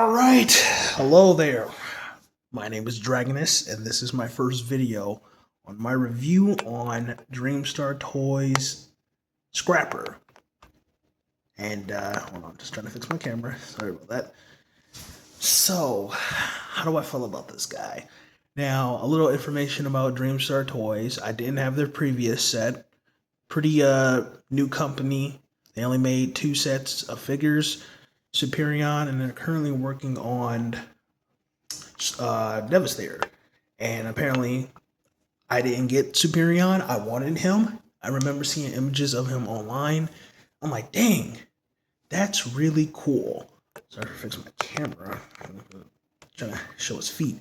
Alright, hello there. My name is Dragonus, and this is my first video on my review on Dreamstar Toys Scrapper. And, hold on, just trying to fix my camera. Sorry about that. So, how do I feel about this guy? Now, a little information about Dreamstar Toys. I didn't have their previous set. Pretty, new company. They only made 2 sets of figures. Superion, and they're currently working on Devastator. And apparently, I didn't get Superion. I wanted him. I remember seeing images of him online. I'm like, dang, that's really cool. Sorry for fixing my camera. I'm trying to show his feet.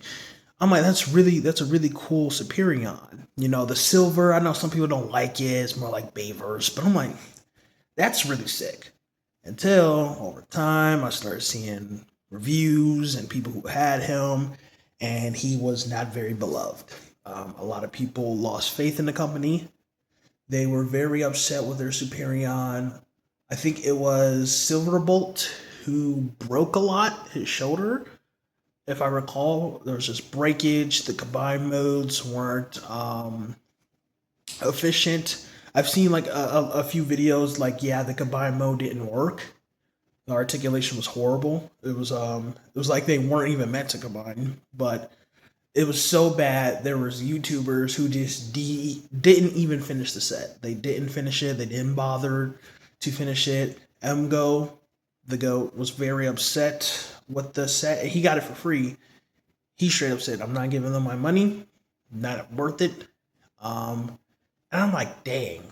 I'm like, that's a really cool Superion. You know, the silver, I know some people don't like it. It's more like Bayverse, but I'm like, that's really sick. Until over time, I started seeing reviews and people who had him, and he was not very beloved. A lot of people lost faith in the company. They were very upset with their Superion. I think it was Silverbolt who broke a lot, his shoulder. If I recall, there was just breakage. The combined modes weren't efficient. I've seen like a few videos like, yeah, the combined mode didn't work. The articulation was horrible. It was like they weren't even meant to combine, but it was so bad. There was YouTubers who just didn't even finish the set. They didn't finish it. They didn't bother to finish it. Mgo, the GOAT, was very upset with the set. He got it for free. He straight up said, "I'm not giving them my money. Not worth it." And I'm like, dang,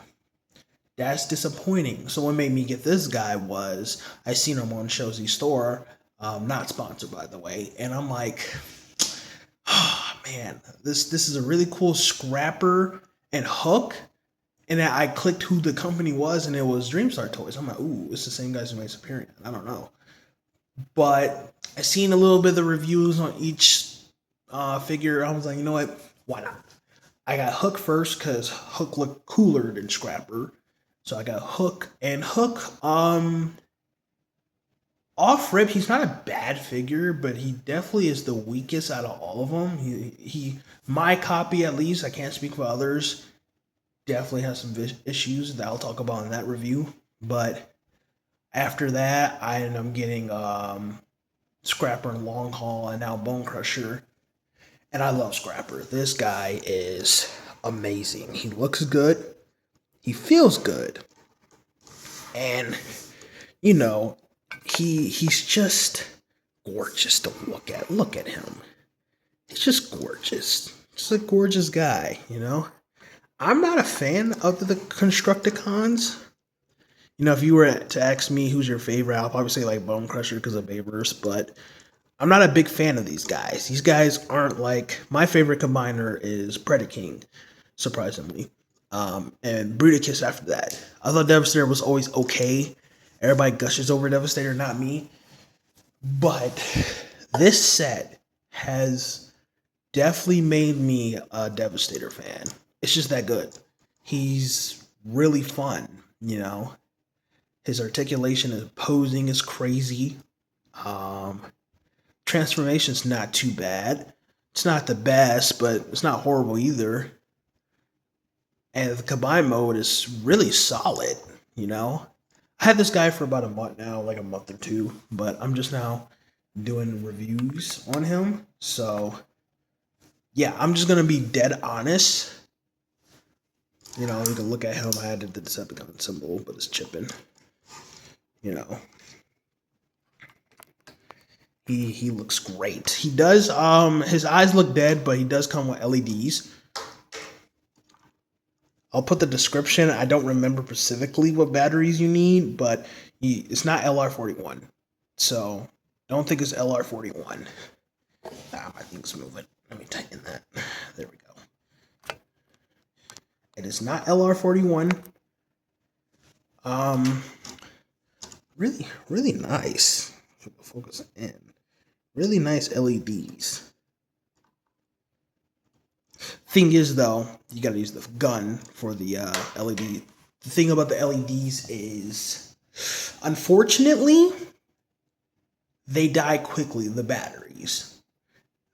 that's disappointing. So what made me get this guy was I seen him on Shozy Store, not sponsored by the way, and I'm like, oh man, this is a really cool scrapper and hook. And then I clicked who the company was, and it was Dreamstar Toys. I'm like, ooh, it's the same guys who made Superion. I don't know, but I seen a little bit of the reviews on each figure. I was like, you know what? Why not? I got Hook first because Hook looked cooler than Scrapper. So I got Hook. And Hook, off rip, he's not a bad figure, but he definitely is the weakest out of all of them. He my copy at least, I can't speak for others, definitely has some issues that I'll talk about in that review. But after that, I ended up getting Scrapper and Long Haul and now Bone Crusher. And I love Scrapper. This guy is amazing. He looks good. He feels good. And, you know, he's just gorgeous to look at. Look at him. He's just gorgeous. Just a gorgeous guy, you know? I'm not a fan of the constructicons. You know, if you were to ask me who's your favorite, I'll probably say like Bone Crusher because of Bayverse, but I'm not a big fan of these guys. These guys aren't like, my favorite combiner is Predaking, surprisingly. And Bruticus after that. I thought Devastator was always okay. Everybody gushes over Devastator, not me. But this set has definitely made me a Devastator fan. It's just that good. He's really fun, you know. His articulation and posing is crazy. Transformation's not too bad. It's not the best, but it's not horrible either. And the combined mode is really solid, you know? I had this guy for about a month now, like a month or two, but I'm just now doing reviews on him. So, yeah, I'm just going to be dead honest. You know, you can look at him. I added the Decepticon symbol, but it's chipping. You know. He looks great. He does, his eyes look dead, but he does come with LEDs. I'll put the description. I don't remember specifically what batteries you need, but it's not LR41. So, don't think it's LR41. Ah, my thing's moving. Let me tighten that. There we go. It is not LR41. Really, really nice. Focus in. Really nice LEDs. Thing is, though, you gotta use the gun for the LED. The thing about the LEDs is, unfortunately, they die quickly, the batteries.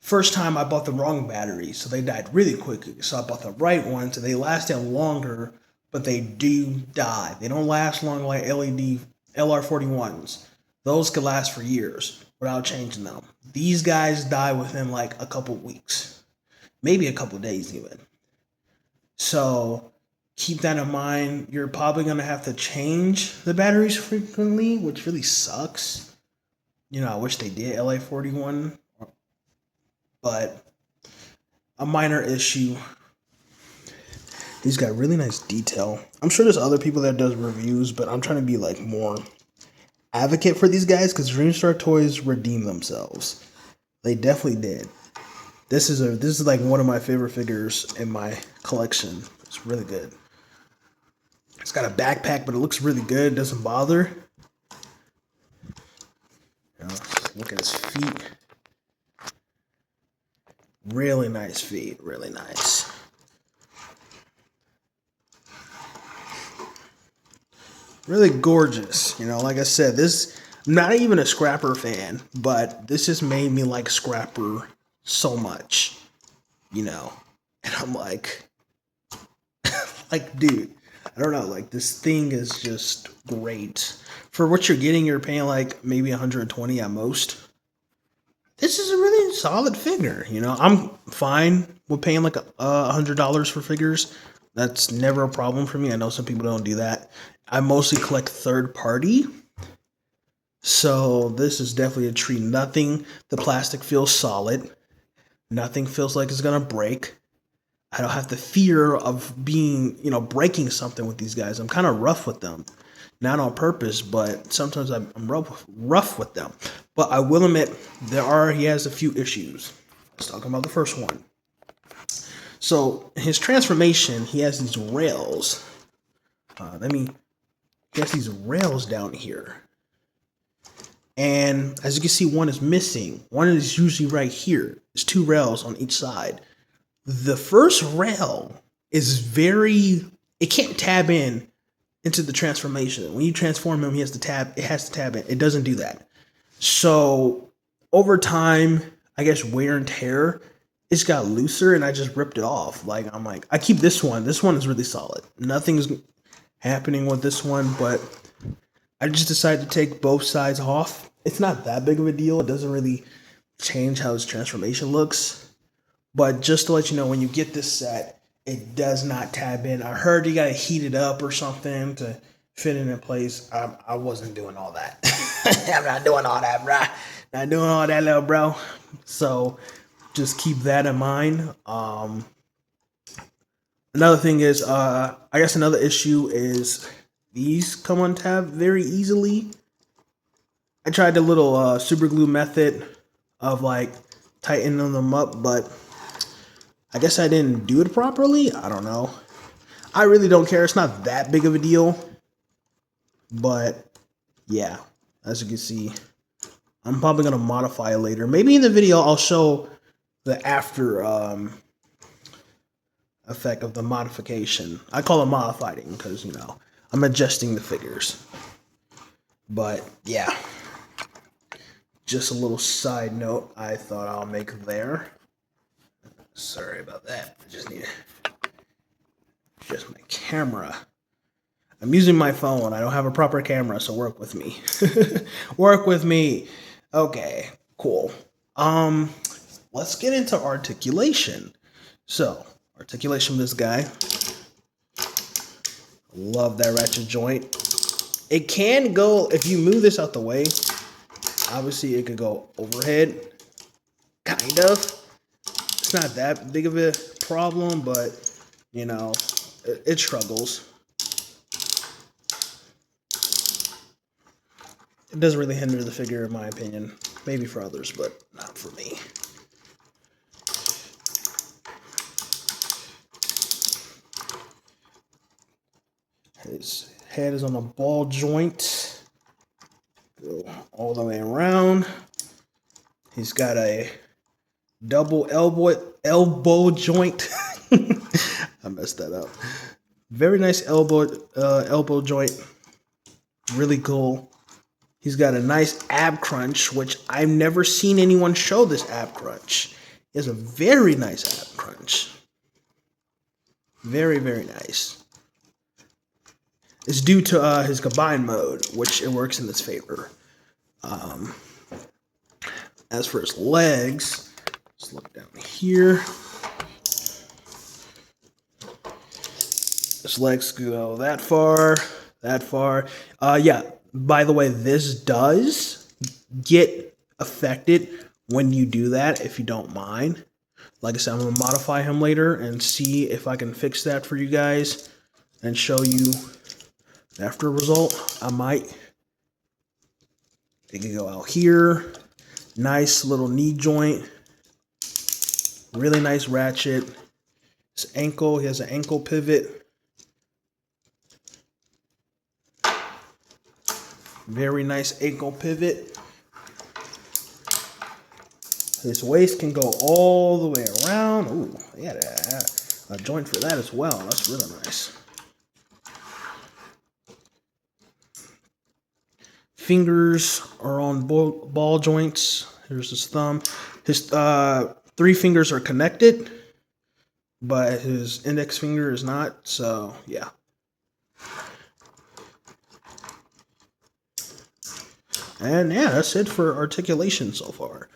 First time I bought the wrong batteries, so they died really quickly. So I bought the right ones, and they lasted longer, but they do die. They don't last long like LED LR41s. Those could last for years without changing them. These guys die within like a couple weeks, maybe a couple days even. So keep that in mind. You're probably going to have to change the batteries frequently, which really sucks. You know, I wish they did LA41, but a minor issue. These got really nice detail. I'm sure there's other people that does reviews, but I'm trying to be like more advocate for these guys because Dreamstar Toys redeemed themselves. They definitely did. This is like one of my favorite figures in my collection. It's really good. It's got a backpack, but it looks really good. It doesn't bother. You know, look at his feet. Really nice feet. Really nice. Really gorgeous. You know, like I said, I'm not even a Scrapper fan, but this just made me like Scrapper so much. You know, and I'm like, dude, I don't know. Like, this thing is just great. For what you're getting, you're paying like maybe 120 at most. This is a really solid figure. You know, I'm fine with paying like $100 for figures. That's never a problem for me. I know some people don't do that. I mostly collect third party. So this is definitely a treat. The plastic feels solid. Nothing feels like it's going to break. I don't have the fear of breaking something with these guys. I'm kind of rough with them. Not on purpose, but sometimes I'm rough with them. But I will admit, he has a few issues. Let's talk about the first one. So, his transformation, he has these rails. He has these rails down here. And as you can see, one is missing. One is usually right here. There's 2 rails on each side. The first rail is it can't tab into the transformation. When you transform him, it has to tab in. It doesn't do that. So over time, I guess wear and tear, it's got looser and I just ripped it off. I keep this one. This one is really solid. Nothing's happening with this one, but I just decided to take both sides off. It's not that big of a deal. It doesn't really change how his transformation looks. But just to let you know, when you get this set, it does not tab in. I heard you got to heat it up or something to fit it in place. I wasn't doing all that. I'm not doing all that, bro. Not doing all that, little bro. So just keep that in mind. Another thing is, I guess another issue is these come untabbed very easily. I tried the little super glue method of tightening them up, but I guess I didn't do it properly. I don't know. I really don't care. It's not that big of a deal. But yeah, as you can see, I'm probably going to modify it later. Maybe in the video, I'll show the after effect of the modification. I call it modifying because, I'm adjusting the figures. But yeah, just a little side note I thought I'll make there. Sorry about that. I just need to adjust my camera. I'm using my phone. I don't have a proper camera, so work with me. Work with me. Okay, cool. Let's get into articulation. So, articulation of this guy. Love that ratchet joint. It can go, if you move this out the way, obviously it could go overhead. Kind of. It's not that big of a problem, but, it struggles. It doesn't really hinder the figure, in my opinion. Maybe for others, but not for me. His head is on a ball joint. Go all the way around. He's got a double elbow joint. I messed that up. Very nice elbow joint. Really cool. He's got a nice ab crunch, which I've never seen anyone show this ab crunch. He has a very nice ab crunch. Very, very nice. It's due to his combine mode, which it works in his favor. As for his legs, let's look down here. His legs go that far, that far. Yeah, by the way, this does get affected when you do that, if you don't mind. Like I said, I'm going to modify him later and see if I can fix that for you guys and show you after result. I might. It can go out here. Nice little knee joint. Really nice ratchet. His ankle, he has an ankle pivot. Very nice ankle pivot. His waist can go all the way around. Ooh, he had a joint for that as well. That's really nice. Fingers are on ball joints. Here's his thumb. His 3 fingers are connected, but his index finger is not. So, yeah. And yeah, that's it for articulation so far.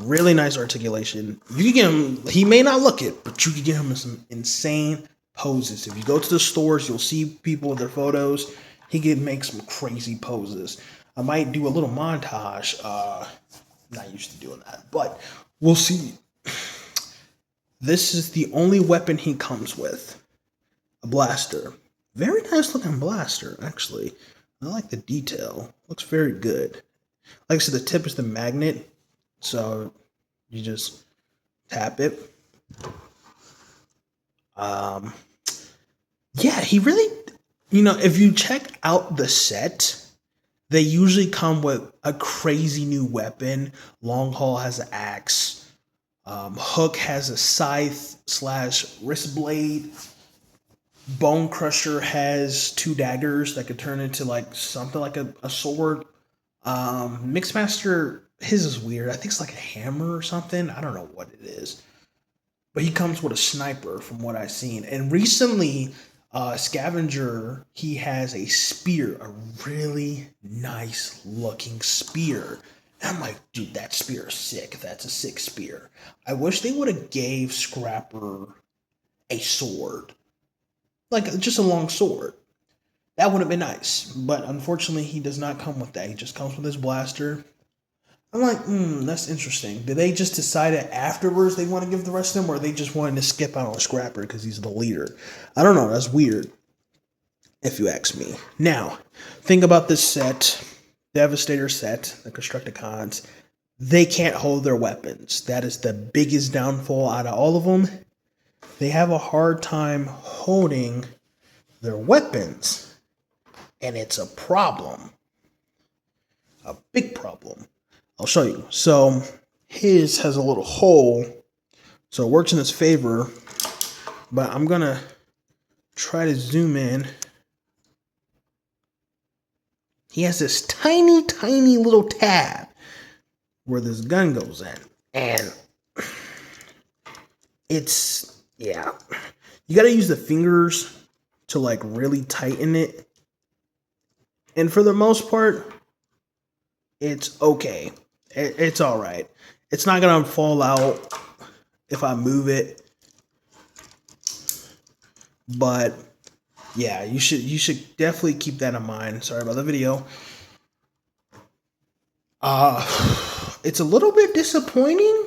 Really nice articulation. You can get him, he may not look it, but you can get him in some insane poses. If you go to the stores, you'll see people with their photos. He can make some crazy poses. I might do a little montage. Not used to doing that, but we'll see. This is the only weapon he comes with. A blaster. Very nice looking blaster, actually. I like the detail. Looks very good. Like I said, the tip is the magnet. So you just tap it. Yeah, he really, if you check out the set, they usually come with a crazy new weapon. Long Haul has an axe. Hook has a scythe / wrist blade. Bone Crusher has 2 daggers that could turn into like something like a sword. Mixmaster, his is weird. I think it's like a hammer or something. I don't know what it is. But he comes with a sniper from what I've seen. And recently, Scavenger, he has a spear, a really nice looking spear. And I'm like, dude, that spear is sick. That's a sick spear. I wish they would have gave Scrapper a sword. Like, just a long sword. That would have been nice. But unfortunately, he does not come with that. He just comes with his blaster. I'm like, that's interesting. Did they just decide that afterwards they want to give the rest of them, or they just wanted to skip out on Scrapper because he's the leader? I don't know. That's weird, if you ask me. Now, think about this set. Devastator set, the constructicons. They can't hold their weapons. That is the biggest downfall out of all of them. They have a hard time holding their weapons. And it's a problem. A big problem. I'll show you. So his has a little hole. So it works in his favor. But I'm going to try to zoom in. He has this tiny, tiny little tab where this gun goes in. And it's, yeah. You got to use the fingers to like really tighten it. And for the most part, it's okay. It's all right. It's not going to fall out if I move it. But yeah, you should definitely keep that in mind. Sorry about the video. It's a little bit disappointing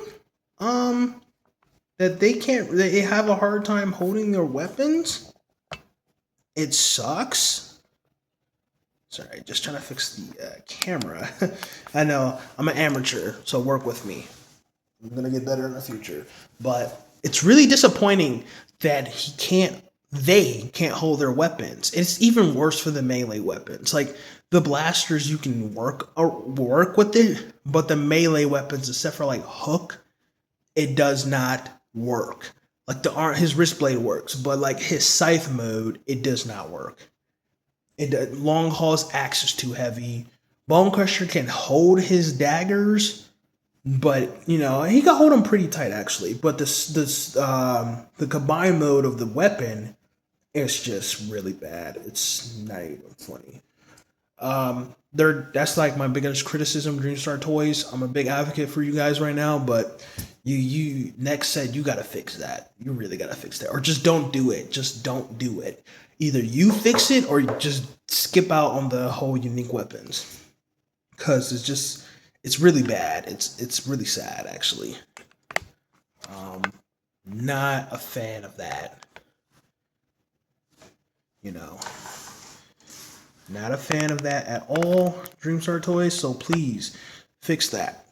that they have a hard time holding their weapons. It sucks. Sorry, just trying to fix the camera. I know, I'm an amateur, so work with me. I'm going to get better in the future. But it's really disappointing that they can't hold their weapons. It's even worse for the melee weapons. Like, the blasters, you can work with it, but the melee weapons, except for like Hook, it does not work. Like, his wrist blade works, but like his scythe mode, it does not work. Long Haul's axe is too heavy. Bone Crusher can hold his daggers, but you know he can hold them pretty tight actually. But the combined mode of the weapon is just really bad. It's not even funny. That's like my biggest criticism of Dreamstar Toys. I'm a big advocate for you guys right now, but you next said you gotta fix that. You really gotta fix that, or just don't do it. Just don't do it. Either you fix it or just skip out on the whole unique weapons, because it's really bad. It's really sad actually. Um, Not a fan of that. You know. Not a fan of that at all, Dreamstar Toys. So please fix that.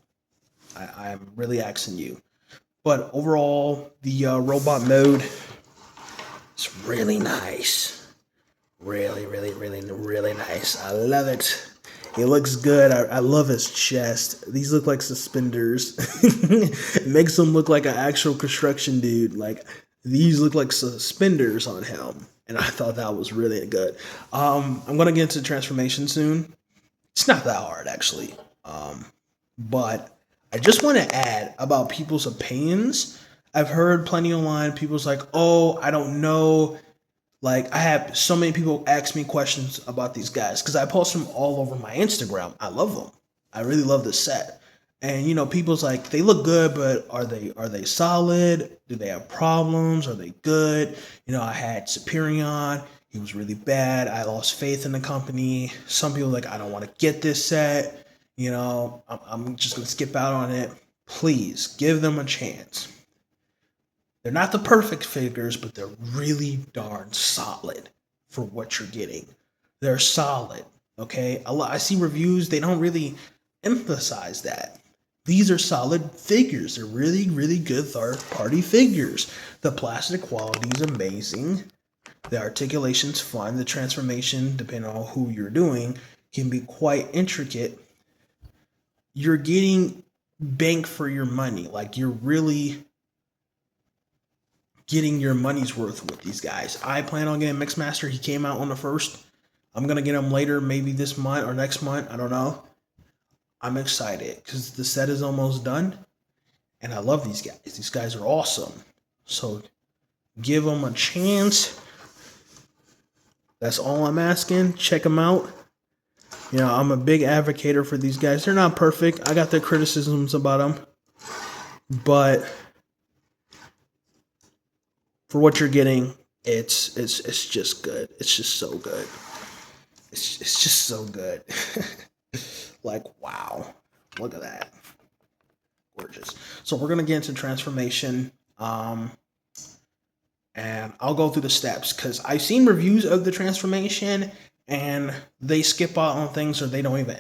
I'm really asking you. But overall, the robot mode is really nice. Really, really, really, really nice. I love it. It looks good. I love his chest. These look like suspenders. It makes him look like an actual construction dude. Like these look like suspenders on him. And I thought that was really good. I'm gonna get into transformation soon. It's not that hard actually. But I just want to add about people's opinions. I've heard plenty online. People's like, oh, I don't know. Like I have so many people ask me questions about these guys because I post them all over my Instagram. I love them. I really love this set. And you know, people's like they look good, but are they solid? Do they have problems? Are they good? You know, I had Superion. He was really bad. I lost faith in the company. Some people like I don't want to get this set. You know, I'm just gonna skip out on it. Please give them a chance. They're not the perfect figures, but they're really darn solid for what you're getting. They're solid, okay? I see reviews, they don't really emphasize that. These are solid figures. They're really, really good third-party figures. The plastic quality is amazing. The articulation's fun. The transformation, depending on who you're doing, can be quite intricate. You're getting bang for your money. Like, you're really getting your money's worth with these guys. I plan on getting Mixmaster. He came out on the 1st. I'm going to get him later, maybe this month or next month. I don't know. I'm excited because the set is almost done. And I love these guys. These guys are awesome. So give them a chance. That's all I'm asking. Check them out. You know, I'm a big advocate for these guys. They're not perfect. I got their criticisms about them. But for what you're getting, it's just good. It's just so good. It's just so good. Like, wow. Look at that. Gorgeous. So we're gonna get into transformation. And I'll go through the steps because I've seen reviews of the transformation and they skip out on things or they don't even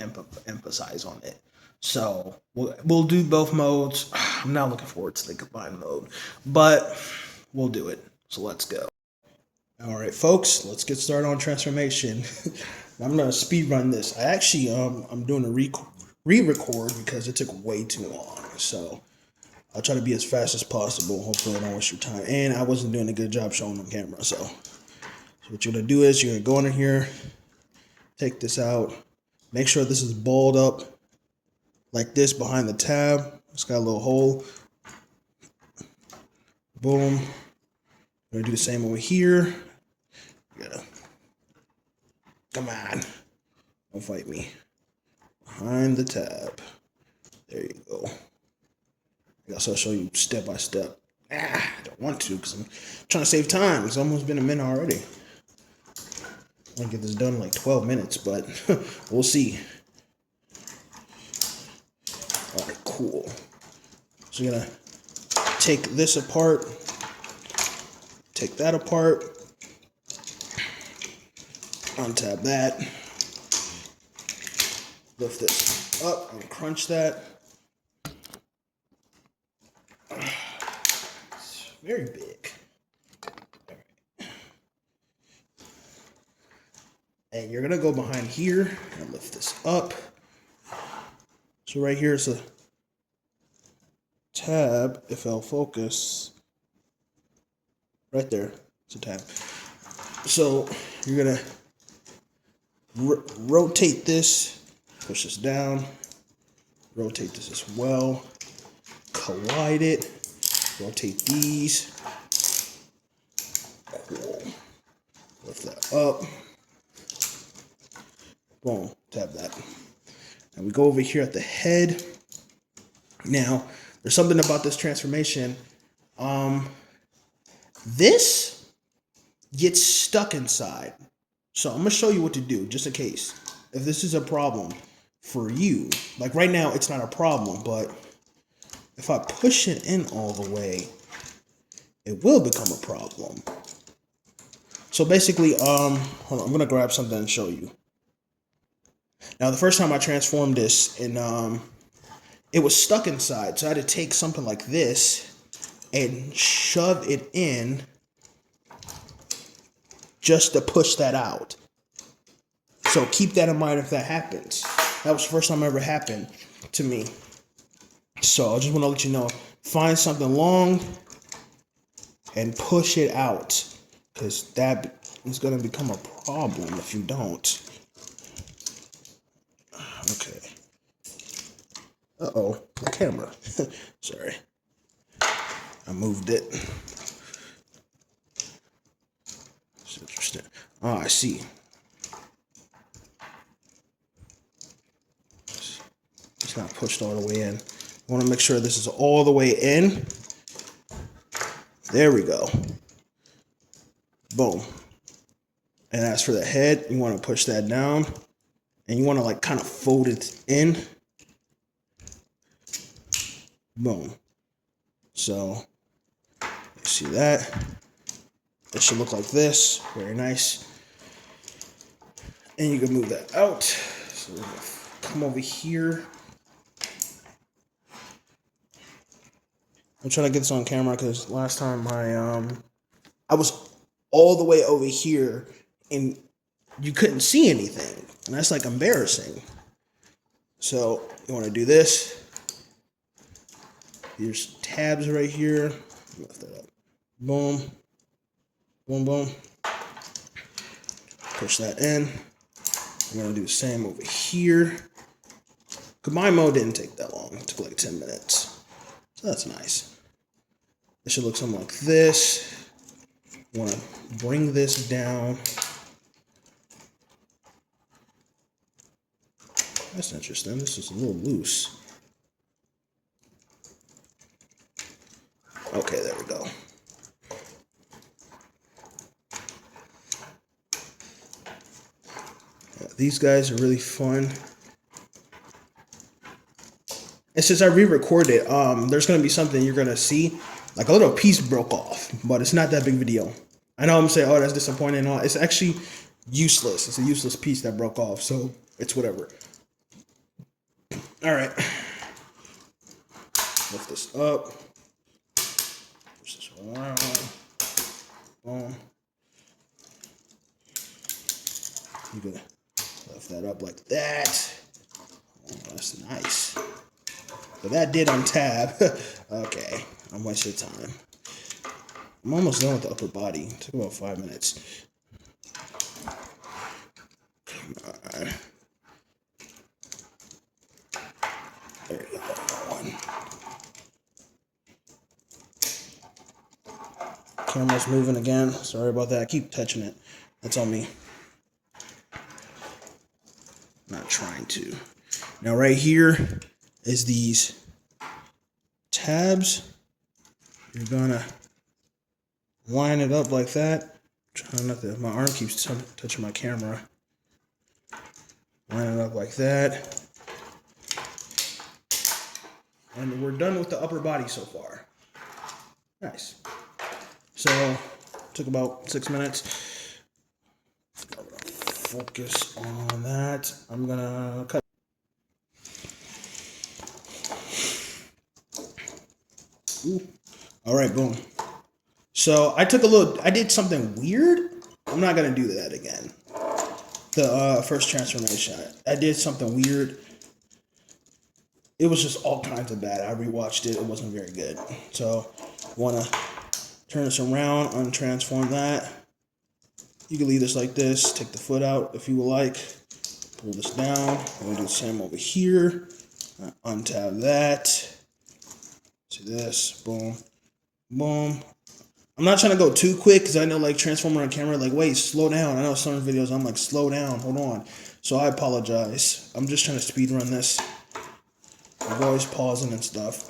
emphasize on it. So we'll do both modes. I'm not looking forward to the combined mode, but we'll do it. So let's go. All right, folks, let's get started on transformation. I'm gonna speed run this. I actually I'm doing a re-record because it took way too long. So I'll try to be as fast as possible. Hopefully I don't waste your time. And I wasn't doing a good job showing on camera. So what you're gonna do is you're gonna go in here, take this out, make sure this is balled up like this behind the tab. It's got a little hole. Boom. We're gonna do the same over here. You gotta, come on, don't fight me. Behind the tab. There you go. I guess I'll show you step by step. I don't want to because I'm trying to save time. It's almost been a minute already. I'm gonna get this done in like 12 minutes, but we'll see. All right, cool. So you're gonna take this apart, take that apart, untab that, lift this up and crunch that. It's very big. All right. And you're gonna go behind here and lift this up. So right here is a tab, if I'll focus. Right there, it's a tab. So you're gonna rotate this Push this down. Rotate this as well. Collide it. Rotate these. Cool. Lift that up. Boom. Tap that. And we go over here at the head. Now, there's something about this transformation. This gets stuck inside. So I'm going to show you what to do, just in case. If this is a problem for you. Like right now, it's not a problem, but if I push it in all the way, it will become a problem. So basically, hold on, I'm going to grab something and show you. Now, the first time I transformed this, and it was stuck inside, so I had to take something like this and shove it in just to push that out. So keep that in mind if that happens. That was the first time it ever happened to me. So I just want to let you know, find something long and push it out, because that is going to become a problem if you don't. Okay. Uh-oh, the camera. Sorry. I moved it. It's interesting. Oh, I see. It's not pushed all the way in. I want to make sure this is all the way in. There we go. Boom. And as for the head, you want to push that down. And you want to like kind of fold it in. Boom. So, you see that? It should look like this. Very nice. And you can move that out. So we're going to come over here. I'm trying to get this on camera because last time I was all the way over here and you couldn't see anything. And that's like embarrassing. So you want to do this. There's tabs right here. Lift that up. Boom. Boom, boom. Push that in. I'm going to do the same over here. Combine mode didn't take that long. It took like 10 minutes. So that's nice. It should look something like this. You want to bring this down. That's interesting. This is a little loose. Okay, there we go. Yeah, these guys are really fun. And since I re-recorded, there's going to be something you're going to see. Like a little piece broke off, but it's not that big of a deal. I know I'm saying, oh, that's disappointing and all. It's actually useless. It's a useless piece that broke off, so it's whatever. All right. Lift this up. Push this around. Boom. You can lift that up like that. Oh, that's nice. But that did untab. Okay, I'm wasting time. I'm almost done with the upper body. It took about 5 minutes. Come on. There you go. One. Camera's moving again. Sorry about that. I keep touching it. That's on me. Not trying to. Now right here is these tabs. You're gonna line it up like that. Trying not to, my arm keeps touching my camera. Line it up like that. And we're done with the upper body so far. Nice. So, took about 6 minutes. I'm gonna focus on that. I'm gonna cut. Ooh. All right, boom. So I did something weird. I'm not gonna do that again. The first transformation, I did something weird. It was just all kinds of bad. I rewatched it. It wasn't very good. So wanna turn this around, untransform that. You can leave this like this. Take the foot out if you would like. Pull this down. We'll do the same over here. Untab that. See this? Boom. Boom. I'm not trying to go too quick because I know like transformer on camera, like, wait, slow down. I know some videos I'm like, slow down, hold on. So I apologize. I'm just trying to speed run this. I'm always pausing and stuff.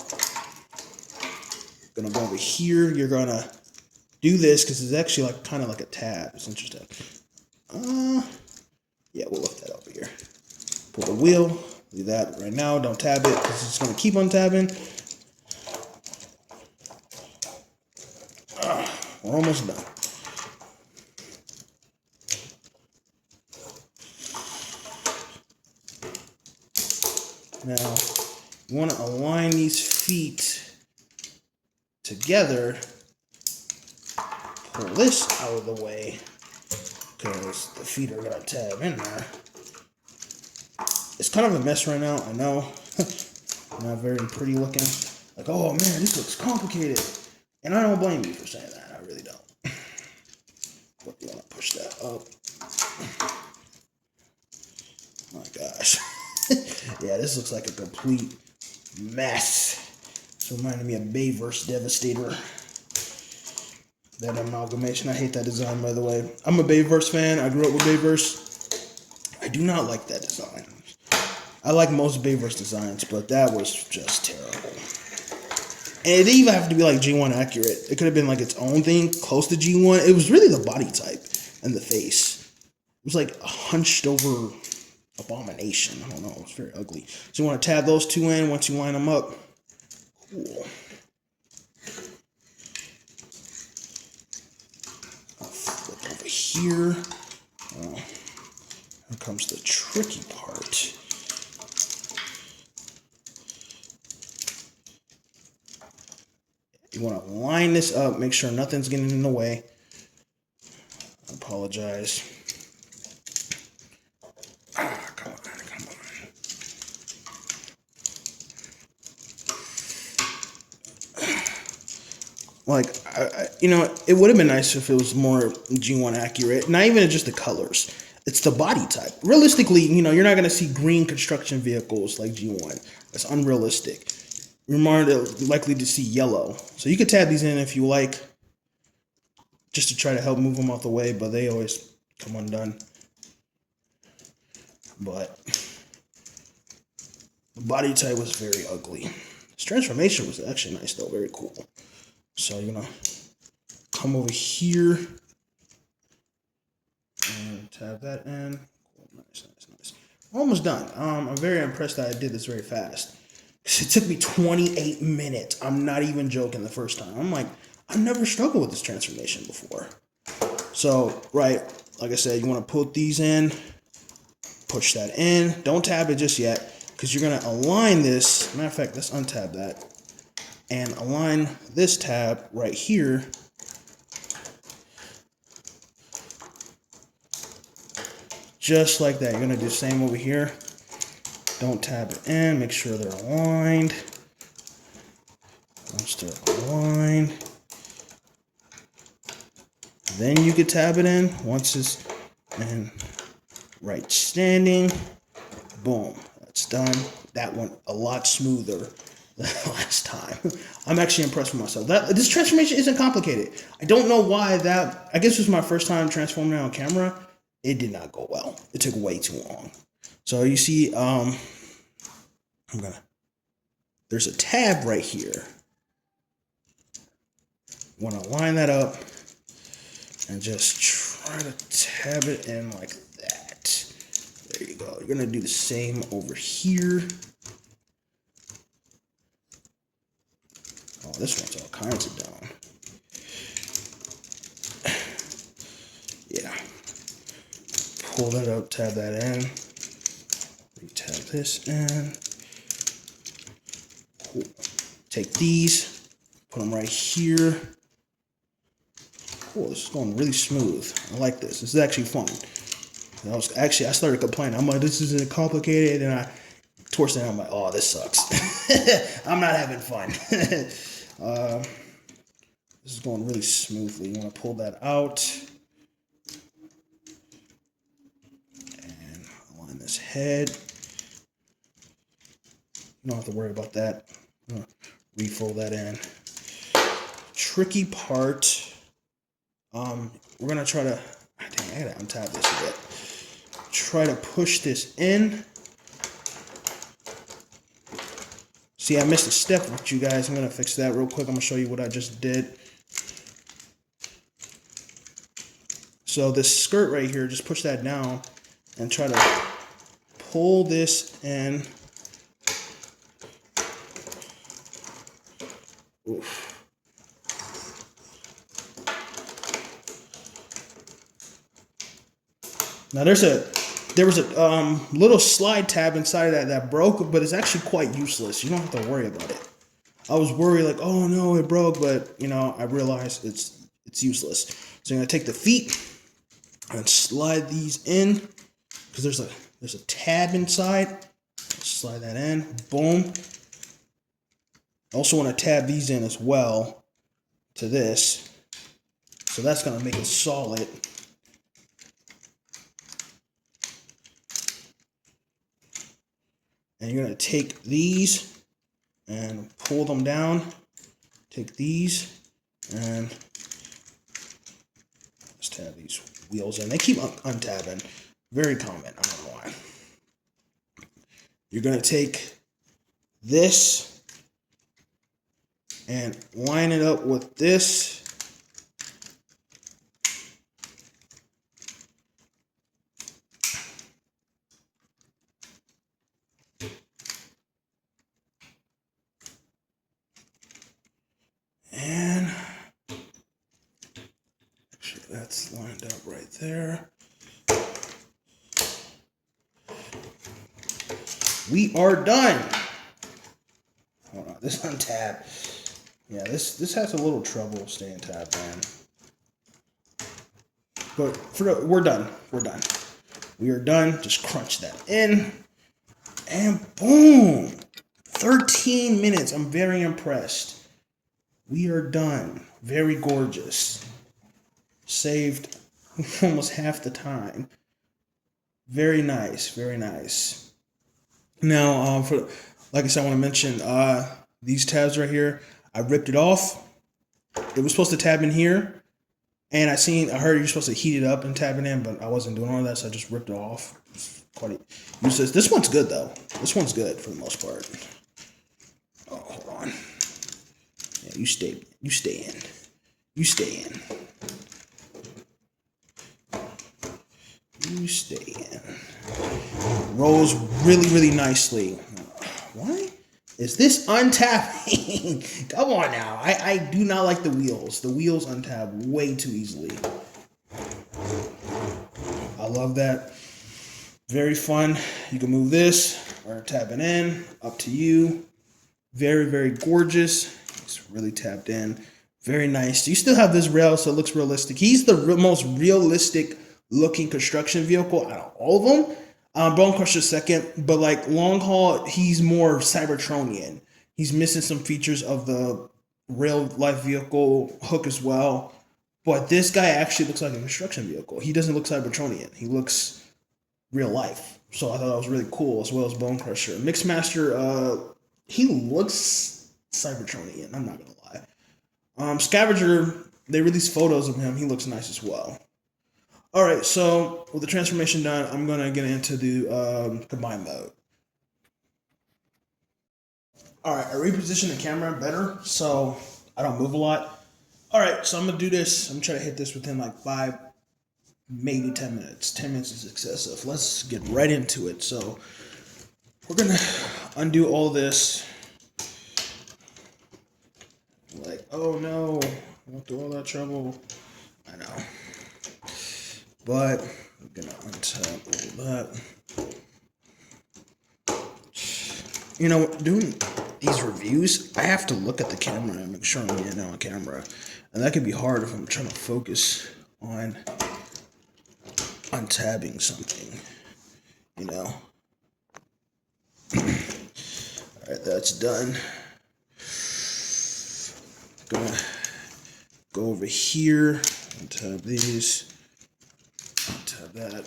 Gonna go over here. You're gonna do this because it's actually like kind of like a tab. It's interesting. Yeah, we'll lift that over here. Pull the wheel. Do that right now. Don't tab it because it's gonna keep on tabbing. We're almost done. Now, you want to align these feet together. Pull this out of the way because the feet are gonna tab in there. It's kind of a mess right now, I know. Not very pretty looking. Like, oh man, this looks complicated. And I don't blame you for saying that. I really don't. But you want to push that up. My gosh. Yeah, this looks like a complete mess. It's reminding me of Bayverse Devastator. That amalgamation. I hate that design, by the way. I'm a Bayverse fan. I grew up with Bayverse. I do not like that design. I like most Bayverse designs, but that was just terrible. And it didn't even have to be like G1 accurate. It could have been like its own thing, close to G1. It was really the body type and the face. It was like a hunched over abomination. I don't know. It was very ugly. So you want to tab those two in once you line them up. Cool. I'll flip over here. Here comes the tricky part. You want to line this up, make sure nothing's getting in the way. I apologize. Come on. Like, you know, it would have been nice if it was more G1 accurate. Not even just the colors. It's the body type. Realistically, you know, you're not going to see green construction vehicles like G1. That's unrealistic. You're more likely to see yellow. So you could tab these in if you like, just to try to help move them out the way, but they always come undone. But the body type was very ugly. This transformation was actually nice though, very cool. So you're gonna come over here and tab that in. Cool. Nice. Almost done. I'm very impressed that I did this very fast. It took me 28 minutes. I'm not even joking the first time. I'm like, I've never struggled with this transformation before. So, right, like I said, you want to put these in, push that in. Don't tab it just yet, because you're going to align this. Matter of fact, let's untab that. And align this tab right here. Just like that. You're going to do the same over here. Don't tab it in. Make sure they're aligned. Once they're aligned, then you can tab it in. Once it's in right standing, boom, that's done. That went a lot smoother than last time. I'm actually impressed with myself. This transformation isn't complicated. I don't know why that. I guess it was my first time transforming on camera. It did not go well. It took way too long. So you see, there's a tab right here. You want to line that up and just try to tab it in like that. There you go. You're going to do the same over here. Oh, this one's all kinds of down. Yeah. Pull that up, tab that in. Tab this in. Cool. Take these, put them right here. Cool, this is going really smooth. I like this. This is actually fun. I started complaining. I'm like, this isn't complicated, and towards the end, I'm like, oh, this sucks. I'm not having fun. This is going really smoothly. You want to pull that out and align this head. You don't have to worry about that. Refold that in. Tricky part. We're gonna try to. Dang, I gotta untap this a bit. Try to push this in. See, I missed a step with you guys. I'm gonna fix that real quick. I'm gonna show you what I just did. So this skirt right here, just push that down and try to pull this in. Oof. Now there was a little slide tab inside of that broke, but it's actually quite useless. You don't have to worry about it. I was worried like, oh no, it broke, but you know, I realized it's useless. So I'm gonna take the feet and slide these in because there's a tab inside. Slide that in, boom. I also want to tab these in as well to this. So that's gonna make it solid. And you're gonna take these and pull them down. Take these and let's tab these wheels in. They keep untabbing. Very common, I don't know why. You're gonna take this and line it up with this. And actually that's lined up right there. We are done. Hold on, this untab. Yeah, this has a little trouble staying tabbed in. But we're done. We're done. We are done. Just crunch that in. And boom. 13 minutes. I'm very impressed. We are done. Very gorgeous. Saved almost half the time. Very nice. Very nice. Now, like I said, I want to mention these tabs right here. I ripped it off. It was supposed to tab in here. And I heard you're supposed to heat it up and tab it in, but I wasn't doing all that, so I just ripped it off. It's quite useless. This one's good, though. This one's good for the most part. Oh, hold on. Yeah, you stay in. You stay in. You stay in. Rolls really, really nicely. Why is this untapping? Come on now. I do not like the wheels. The wheels untab way too easily. I love that. Very fun. You can move this or tab it in. Up to you. Very, very gorgeous. It's really tapped in. Very nice. You still have this rail, so it looks realistic. He's the most realistic looking construction vehicle out of all of them. Bone Crusher second, but like long haul, he's more Cybertronian. He's missing some features of the real life vehicle hook as well. But this guy actually looks like a construction vehicle. He doesn't look Cybertronian. He looks real life. So I thought that was really cool, as well as Bone Crusher. Mixmaster, he looks Cybertronian. I'm not gonna lie. Scavenger, they released photos of him. He looks nice as well. All right, so with the transformation done, I'm gonna get into the combine mode. All right, I repositioned the camera better so I don't move a lot. All right, so I'm gonna do this. I'm gonna try to hit this within like 5, maybe 10 minutes. 10 minutes is excessive. Let's get right into it. So we're gonna undo all this. Like, oh no, I went through all that trouble. I know. But I'm gonna untap all that. You know, doing these reviews, I have to look at the camera and make sure I'm getting it on camera. And that can be hard if I'm trying to focus on untabbing something, you know. Alright, that's done. Gonna go over here, untab these. Tab that.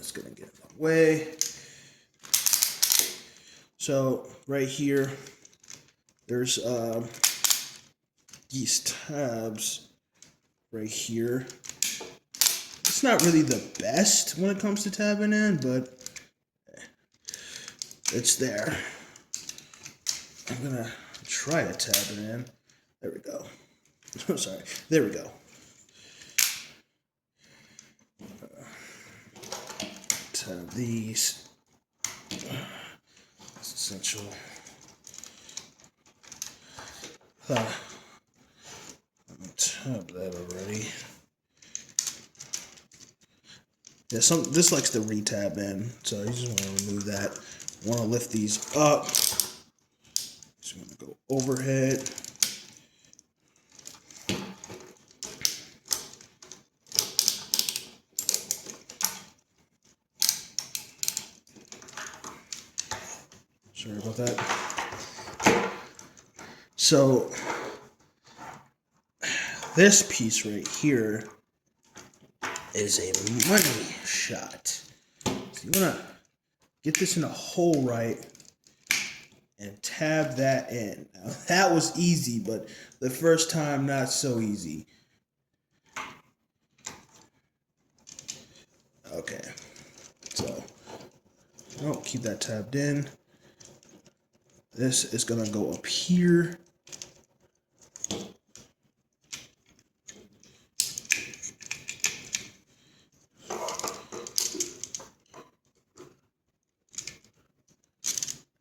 That's gonna get in the way. So right here, there's these tabs right here. It's not really the best when it comes to tabbing in, but it's there. I'm gonna try to tab it in. There we go. Oh, sorry. There we go. Tab these. That's essential. I'm gonna tab that already. Yeah, this likes to re-tab in, so you just want to remove that. Want to lift these up. Just want to go overhead. Sorry about that. So this piece right here is a money shot. So you want to get this in a hole right and tab that in. Now, that was easy, but the first time not so easy. Okay, so I'll keep that tabbed in. This is gonna go up here.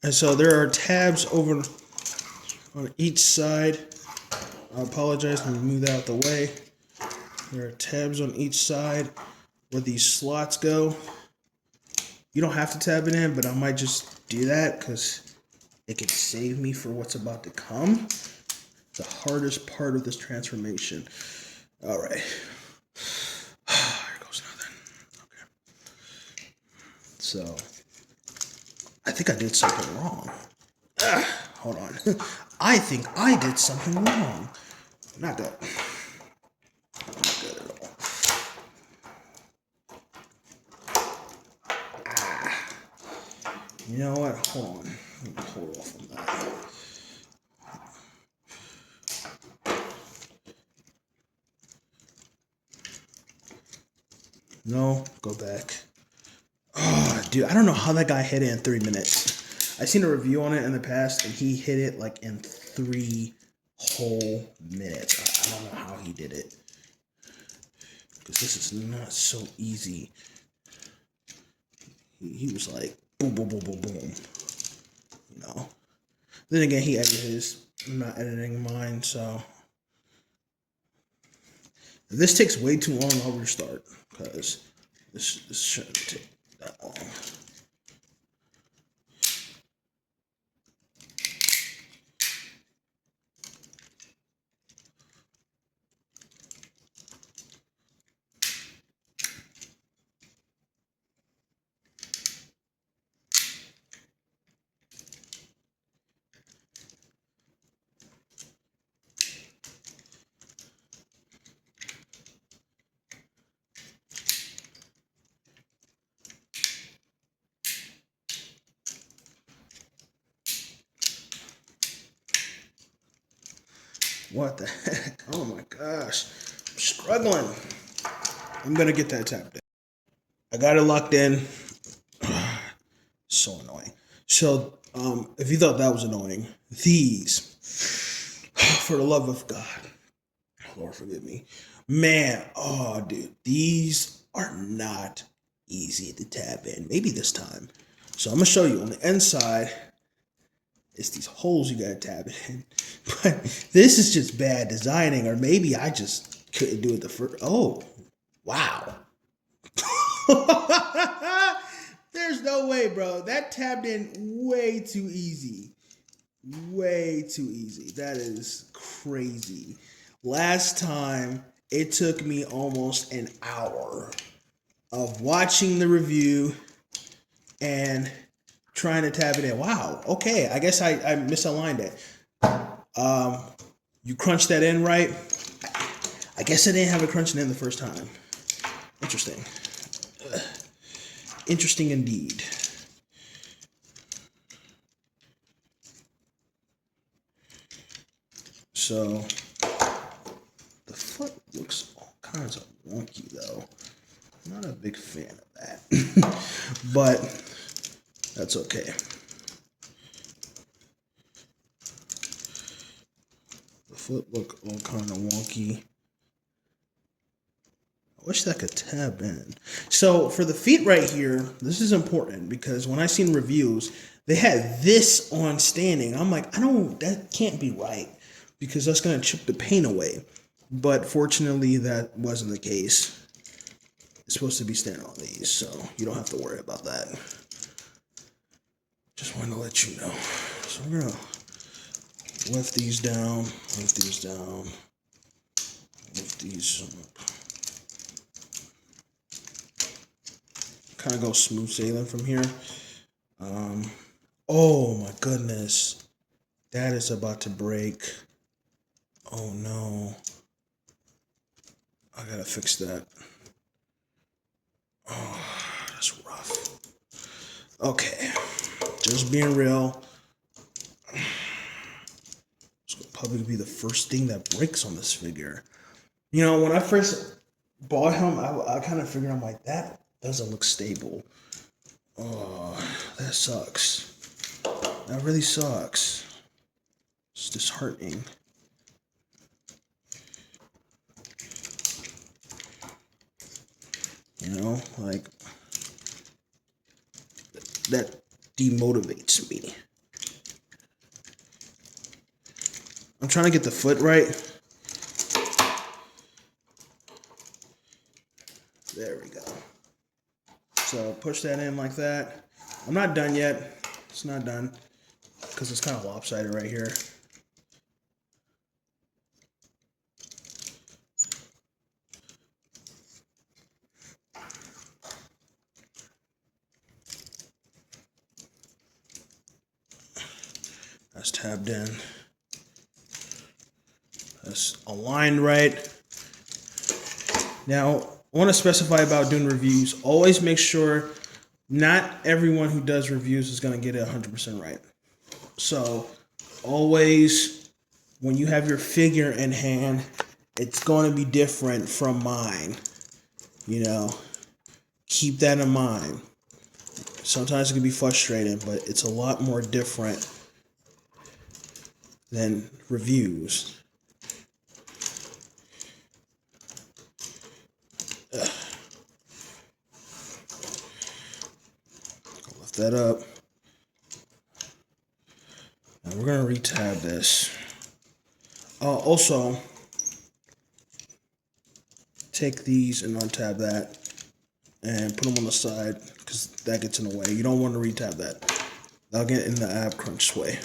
And so there are tabs over on each side. I apologize, let me move that out the way. There are tabs on each side where these slots go. You don't have to tab it in, but I might just do that because it can save me for what's about to come. The hardest part of this transformation. All right. Here goes nothing. Okay. So I think I did something wrong. Hold on. I think I did something wrong. Not good. Not good at all. You know what? Hold on. Let me hold off on that. No, go back. Oh, dude, I don't know how that guy hit it in 3 minutes. I seen a review on it in the past, and he hit it like in 3 whole minutes. I don't know how he did it. Because this is not so easy. He was like, boom, boom, boom, boom, boom. You know. Then again, he edited his. I'm not editing mine, so. If this takes way too long, I'll restart. Because this shouldn't take that long. What the heck? Oh my gosh. I'm struggling. I'm going to get that tapped in. I got it locked in. So annoying. So, if you thought that was annoying, these, for the love of God, Lord forgive me, man, oh dude, these are not easy to tap in. Maybe this time. So I'm gonna show you on the inside. It's these holes you gotta tap it in. But this is just bad designing, or maybe I just couldn't do it the first. Oh, wow. There's no way, bro. That tabbed in way too easy. Way too easy. That is crazy. Last time, it took me almost an hour of watching the review and trying to tab it in. Wow. Okay. I guess I misaligned it. You crunched that in right. I guess I didn't have it crunching in the first time. Interesting. interesting indeed. So the foot looks all kinds of wonky though. I'm not a big fan of that, but that's okay. The foot look all kind of wonky. I wish that could tab in. So for the feet right here, this is important because when I seen reviews, they had this on standing. I'm like, that can't be right because that's gonna chip the paint away. But fortunately, that wasn't the case. It's supposed to be standing on these, so you don't have to worry about that. Just wanted to let you know. So we're gonna lift these down, lift these down, lift these up. Kind of go smooth sailing from here. Oh my goodness, that is about to break. Oh no, I gotta fix that. Oh, that's rough. Okay, just being real. This will probably be the first thing that breaks on this figure. You know, when I first bought him, I kind of figured, I'm like, that doesn't look stable. Oh, that sucks. That really sucks. It's disheartening. You know, like, that demotivates me. I'm trying to get the foot right. There we go. So push that in like that. I'm not done yet. It's not done because it's kind of lopsided right here. That's tabbed in. That's aligned right. Now, I want to specify about doing reviews. Always make sure not everyone who does reviews is going to get it 100% right. So, always, when you have your figure in hand, it's going to be different from mine. You know, keep that in mind. Sometimes it can be frustrating, but it's a lot more different than reviews. Lift that up. Now we're going to retab this. Also, take these and untab that and put them on the side because that gets in the way. You don't want to retab that. That'll get in the ab crunch way.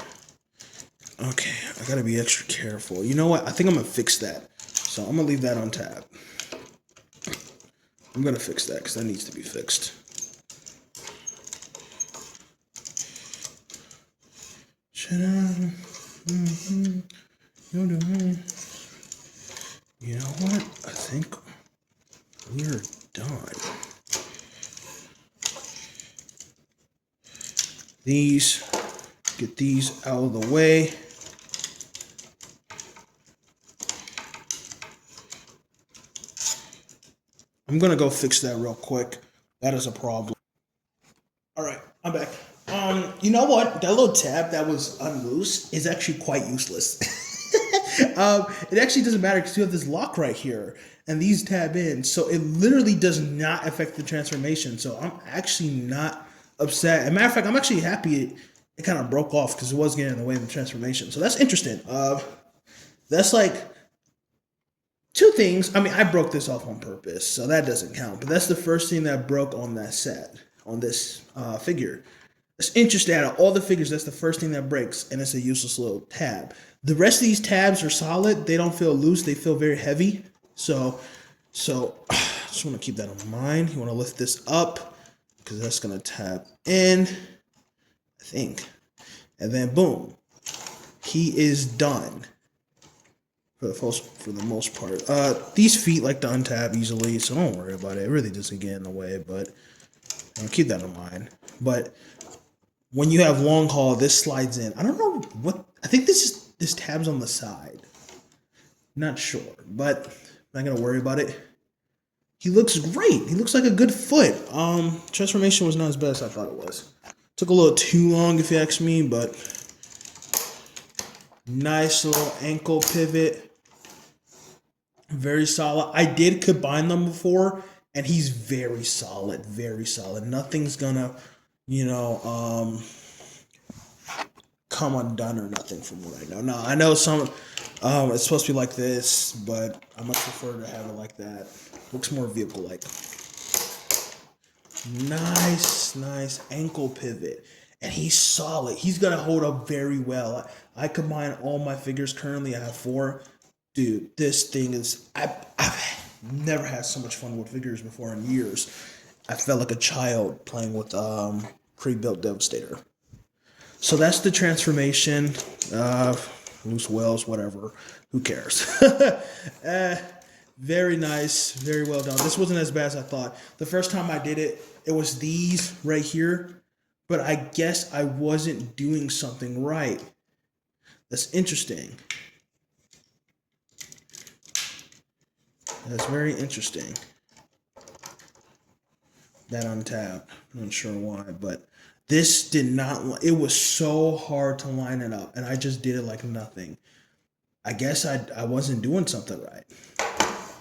Okay, I gotta be extra careful. You know what? I think I'm gonna fix that. So I'm gonna leave that on tab. I'm gonna fix that because that needs to be fixed. You know what? I think we're done. Get these out of the way. I'm gonna go fix that real quick. That is a problem. All right, I'm back. You know what? That little tab that was unloosed is actually quite useless. It actually doesn't matter because you have this lock right here, and these tab in, so it literally does not affect the transformation. So I'm actually not upset. As a matter of fact, I'm actually happy it kind of broke off because it was getting in the way of the transformation. So that's interesting. That's like two things. I mean, I broke this off on purpose, so that doesn't count. But that's the first thing that broke on that set, on this figure. It's interesting. Out of all the figures, that's the first thing that breaks, and it's a useless little tab. The rest of these tabs are solid. They don't feel loose. They feel very heavy. So just want to keep that in mind. You want to lift this up because that's going to tab in, I think. And then boom, he is done for the most part. These feet like to untab easily, so don't worry about it. It really doesn't get in the way, but Keep that in mind. But when you have long haul, this slides in. I don't know what. I think this tab's on the side. Not sure, but I'm not gonna worry about it. He looks great. He looks like a good foot. Transformation was not as bad as I thought it was. Took a little too long, if you ask me, but nice little ankle pivot. Very solid. I did combine them before, and he's very solid. Very solid. Nothing's gonna, you know, come undone or nothing from what I know. No, I know some. It's supposed to be like this, but I much prefer to have it like that. Looks more vehicle-like. Nice ankle pivot. And he's solid. He's going to hold up very well. I combine all my figures currently. I have 4. Dude, this thing is... I've never had so much fun with figures before in years. I felt like a child playing with pre-built Devastator. So that's the transformation. Loose wells, whatever. Who cares? Very nice. Very well done. This wasn't as bad as I thought. The first time I did it, it was these right here. But I guess I wasn't doing something right. That's interesting. That's very interesting. That untapped. I'm not sure why, but this did not. It was so hard to line it up, and I just did it like nothing. I guess I wasn't doing something right.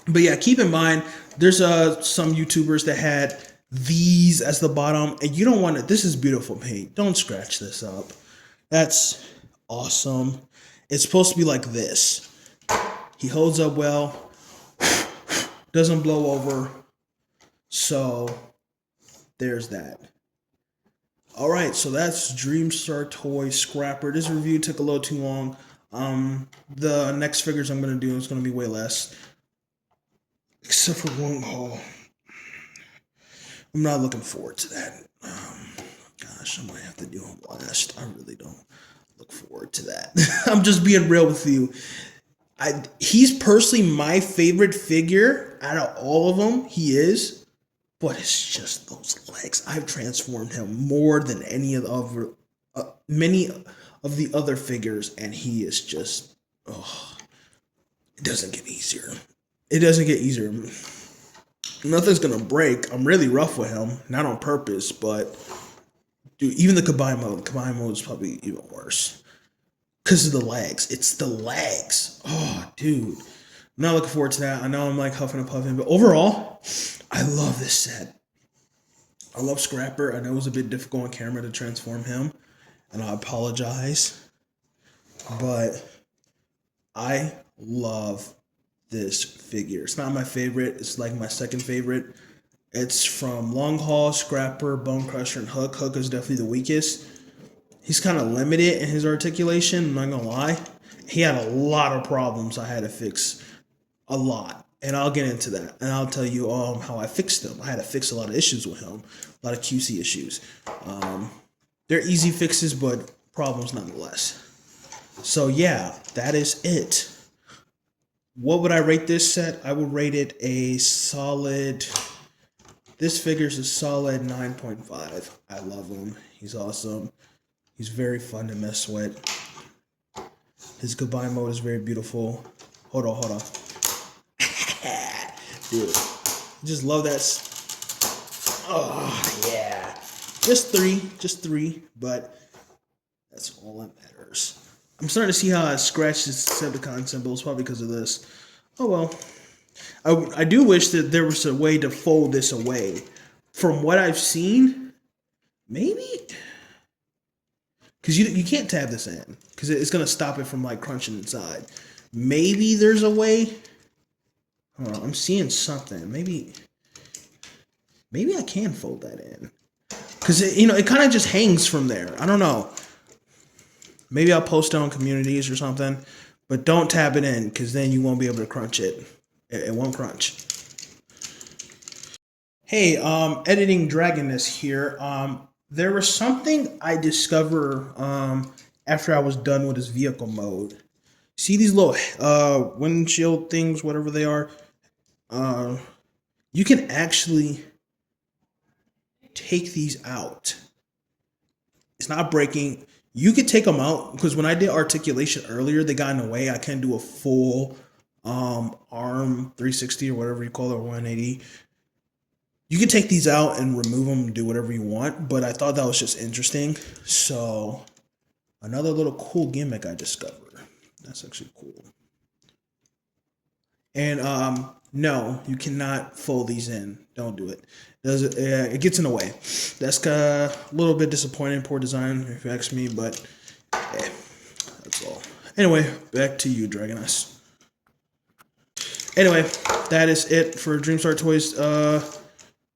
But yeah, keep in mind, there's some YouTubers that had these as the bottom, and you don't want to. This is beautiful paint. Don't scratch this up. That's awesome. It's supposed to be like this. He holds up well, doesn't blow over. So there's that. All right, so that's Dreamstar Toys Scrapper. This review took a little too long. The next figures I'm going to do is going to be way less. Except for long haul. I'm not looking forward to that. Gosh, I might have to do him last. I really don't look forward to that. I'm just being real with you. He's personally my favorite figure out of all of them. He is. But it's just those legs. I've transformed him more than any of the other, many of the other figures, and he is just, it doesn't get easier. It doesn't get easier. Nothing's gonna break. I'm really rough with him, not on purpose, but dude, even the combine mode is probably even worse because of the legs. It's the legs. Oh, dude. I'm not looking forward to that. I know I'm like huffing and puffing, but overall, I love this set. I love Scrapper. I know it was a bit difficult on camera to transform him, and I apologize, but I love this figure. It's not my favorite. It's like my second favorite. It's from Long Haul, Scrapper, Bone Crusher, and Hook. Hook is definitely the weakest. He's kind of limited in his articulation, I'm not gonna lie. He had a lot of problems I had to fix. A lot. And I'll get into that. And I'll tell you how I fixed them. I had to fix a lot of issues with him. A lot of QC issues. They're easy fixes, but problems nonetheless. So yeah, that is it. What would I rate this set? I would rate it a solid... This figure's a solid 9.5. I love him. He's awesome. He's very fun to mess with. His combine mode is very beautiful. Hold on. Dude, just love that. Oh, yeah. Just three, but that's all that matters. I'm starting to see how I scratched this Decepticon symbols, probably because of this. Oh, well. I do wish that there was a way to fold this away. From what I've seen, maybe? Because you can't tab this in, because it's going to stop it from, like, crunching inside. Maybe there's a way... Hold on, I'm seeing something. Maybe I can fold that in. Because, it kind of just hangs from there. I don't know. Maybe I'll post it on communities or something. But don't tab it in, because then you won't be able to crunch it. It won't crunch. Hey, editing Dragoness here. There was something I discovered after I was done with this vehicle mode. See these little windshield things, whatever they are? You can actually take these out. It's not breaking. You could take them out because when I did articulation earlier, they got in the way. I can't do a full arm 360 or whatever you call it, or 180. You can take these out and remove them and do whatever you want, but I thought that was just interesting. So another little cool gimmick I discovered. That's actually cool. And no, you cannot fold these in. Don't do it. It gets in the way. That's a little bit disappointing. Poor design, if you ask me, but that's all. Anyway, back to you, Dragoness. Anyway, that is it for Dreamstar Toys.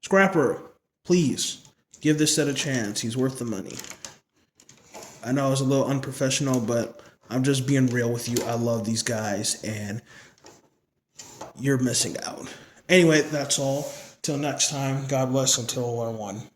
Scrapper, please give this set a chance. He's worth the money. I know I was a little unprofessional, but I'm just being real with you. I love these guys, and you're missing out. Anyway, that's all. Till next time, God bless until 1-1.